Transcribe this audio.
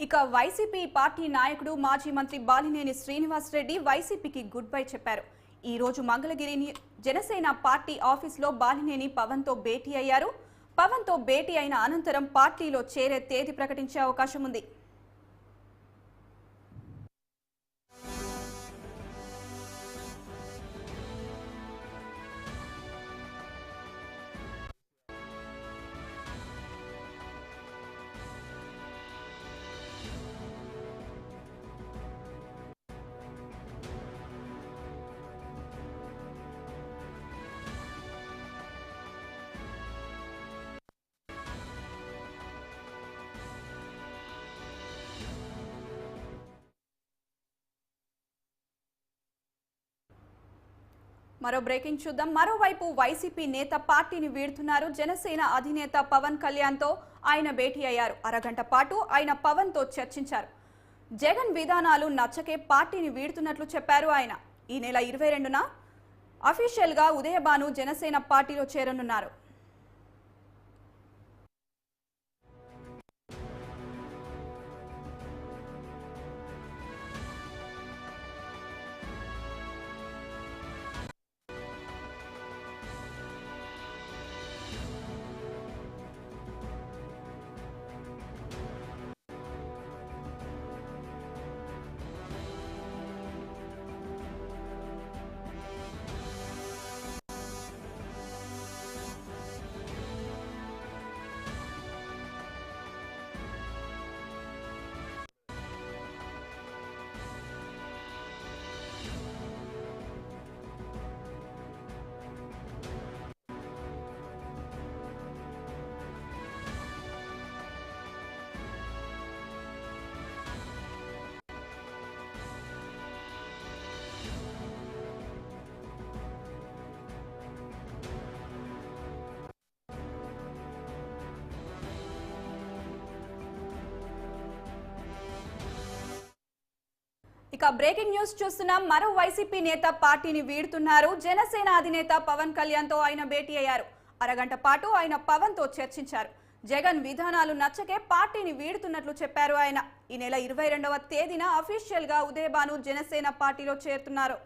ఇక YCP party నాయకుడు మాజీ మంత్రి బాలినేని శ్రీనివాస్ రెడ్డి వైసీపీకి గుడ్ బై చెప్పారు. ఈ రోజు మంగళగిరి జనసేన పార్టీ ఆఫీసులో బాలినేని పవన్ తో భేటీ అయ్యారు. పవన్ తో భేటీ అయిన అనంతరం పార్టీలో చేరే తేదీ ప్రకటించే అవకాశం ఉంది. మరో బ్రేకింగ్ చూద్దాం. మరోవైపు వైసీపీ నేత పార్టీని వీడుతున్నారు. జనసేన అధినేత పవన్ కళ్యాణ్ తో ఆయన భేటీ అయ్యారు. అరగంట పాటు ఆయన పవన్ తో చర్చించారు. జగన్ విధానాలు నచ్చకే పార్టీని వీడుతున్నట్లు చెప్పారు ఆయన. ఈ నెల 22న అఫీషియల్ గా ఉదయభాను జనసేన పార్టీలో చేరనున్నారు. ఇక బ్రేకింగ్ న్యూస్ చూస్తున్నాం. మరో వైసీపీ నేత పార్టీని వీడుతున్నారు. జనసేన అధినేత పవన్ కళ్యాణ్ తో ఆయన భేటీ అయ్యారు. అరగంట పాటు ఆయన పవన్ తో చర్చించారు. జగన్ విధానాలు నచ్చకే పార్టీని వీడుతున్నట్లు చెప్పారు ఆయన. ఈ నెల 22వ తేదీన అఫీషియల్ గా ఉదయభాను జనసేన పార్టీలో చేరుతున్నారు.